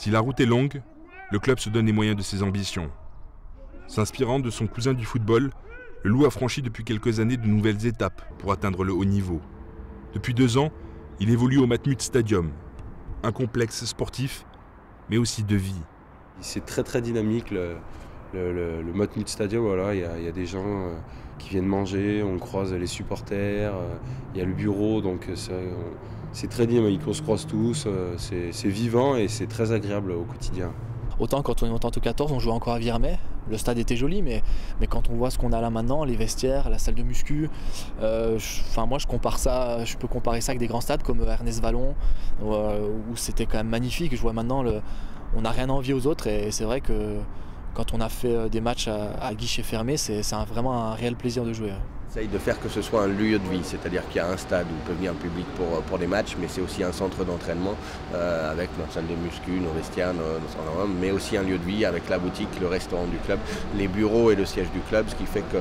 Si la route est longue, le club se donne les moyens de ses ambitions. S'inspirant de son cousin du football, le Loup a franchi depuis quelques années de nouvelles étapes pour atteindre le haut niveau. Depuis 2 ans, il évolue au Matmut Stadium, un complexe sportif, mais aussi de vie. C'est très dynamique le Matmut Stadium, voilà, il y a des gens qui viennent manger, on croise les supporters, il y a le bureau, donc c'est très dynamique, on se croise tous, c'est vivant et c'est très agréable au quotidien. Autant quand on est monté en top 14, on jouait encore à Virmet, le stade était joli, mais quand on voit ce qu'on a là maintenant, les vestiaires, la salle de muscu, moi je peux comparer ça avec des grands stades comme Ernest Vallon, où c'était quand même magnifique. Je vois maintenant, on n'a rien à envier aux autres, et c'est vrai que quand on a fait des matchs à guichet fermé, c'est vraiment un réel plaisir de jouer. Essaye de faire que ce soit un lieu de vie, c'est-à-dire qu'il y a un stade où peut venir le public pour des matchs, mais c'est aussi un centre d'entraînement avec notre salle de muscu, nos vestiaires, mais aussi un lieu de vie avec la boutique, le restaurant du club, les bureaux et le siège du club, ce qui fait que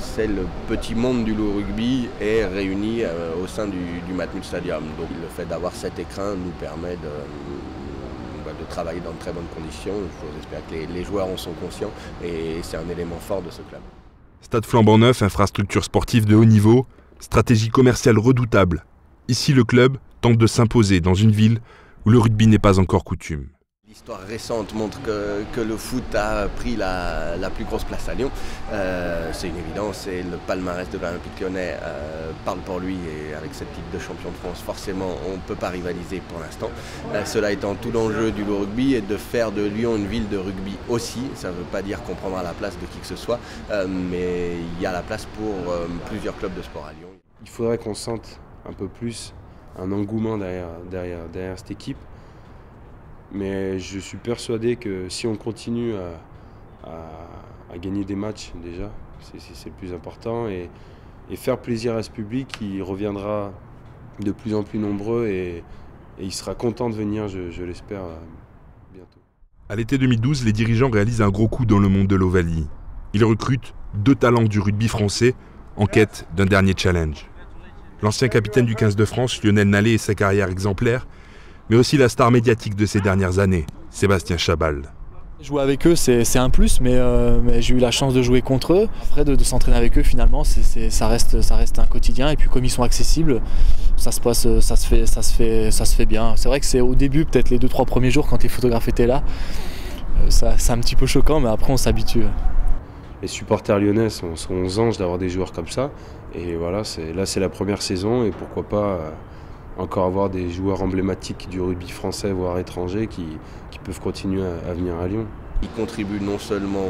c'est le petit monde du Loup Rugby est réuni au sein du Matmut Stadium. Donc le fait d'avoir cet écrin nous permet de travailler dans de très bonnes conditions. J'espère que les joueurs en sont conscients et c'est un élément fort de ce club. Stade flambant neuf, infrastructure sportive de haut niveau, stratégie commerciale redoutable. Ici, le club tente de s'imposer dans une ville où le rugby n'est pas encore coutume. L'histoire récente montre que le foot a pris la plus grosse place à Lyon. C'est une évidence et le palmarès de l'Olympique Lyonnais parle pour lui, et avec cette titre de champion de France, forcément on ne peut pas rivaliser pour l'instant. Cela étant, tout l'enjeu du Loup Rugby est de faire de Lyon une ville de rugby aussi. Ça ne veut pas dire qu'on prendra la place de qui que ce soit, mais il y a la place pour plusieurs clubs de sport à Lyon. Il faudrait qu'on sente un peu plus un engouement derrière cette équipe. Mais je suis persuadé que si on continue à gagner des matchs déjà, c'est le plus important, et faire plaisir à ce public qui reviendra de plus en plus nombreux et il sera content de venir, je l'espère, bientôt. À l'été 2012, les dirigeants réalisent un gros coup dans le monde de l'Ovalie. Ils recrutent 2 talents du rugby français en quête d'un dernier challenge. L'ancien capitaine du 15 de France, Lionel Nallet, et sa carrière exemplaire, mais aussi la star médiatique de ces dernières années, Sébastien Chabal. Jouer avec eux, c'est un plus, mais j'ai eu la chance de jouer contre eux. Après, de s'entraîner avec eux, finalement, ça reste un quotidien. Et puis, comme ils sont accessibles, ça se fait bien. C'est vrai que c'est au début, peut-être les 2-3 premiers jours, quand les photographes étaient là, c'est un petit peu choquant, mais après, on s'habitue. Les supporters lyonnais sont aux anges d'avoir des joueurs comme ça. Et voilà, là, c'est la première saison, et pourquoi pas encore avoir des joueurs emblématiques du rugby français, voire étrangers, qui peuvent continuer à venir à Lyon. Ils contribuent non seulement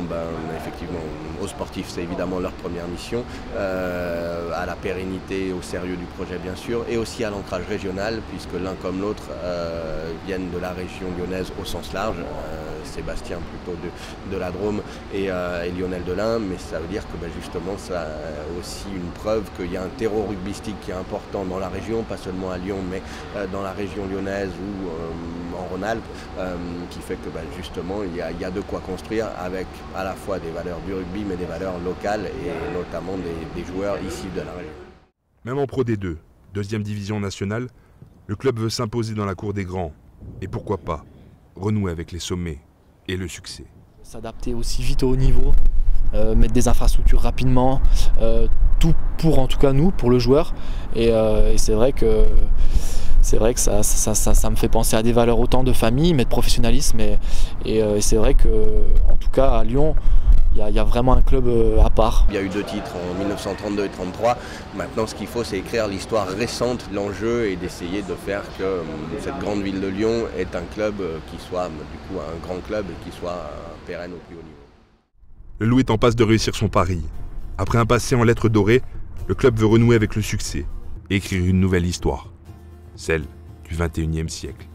effectivement aux sportifs, c'est évidemment leur première mission, à la pérennité, au sérieux du projet bien sûr, et aussi à l'ancrage régional, puisque l'un comme l'autre viennent de la région lyonnaise au sens large. Sébastien plutôt de la Drôme et Lionel de l'Ain, mais ça veut dire que justement ça aussi une preuve qu'il y a un terreau rugbystique qui est important dans la région, pas seulement à Lyon, mais dans la région lyonnaise ou en Rhône-Alpes, qui fait que justement il y a de quoi construire avec à la fois des valeurs du rugby, mais des valeurs locales et notamment des joueurs ici de la région. Même en Pro D2, 2e division nationale, le club veut s'imposer dans la cour des grands. Et pourquoi pas renouer avec les sommets et le succès. S'adapter aussi vite au haut niveau, mettre des infrastructures rapidement, tout pour, en tout cas nous, pour le joueur. Et c'est vrai que ça me fait penser à des valeurs autant de famille, mais de professionnalisme. Et c'est vrai que, en tout cas à Lyon, il y a vraiment un club à part. Il y a eu 2 titres en 1932 et 1933. Maintenant, ce qu'il faut, c'est écrire l'histoire récente de l'enjeu et d'essayer de faire que cette grande ville de Lyon est un club qui soit du coup un grand club et qui soit pérenne au plus haut niveau. Le Loup est en passe de réussir son pari. Après un passé en lettres dorées, le club veut renouer avec le succès et écrire une nouvelle histoire, celle du XXIe siècle.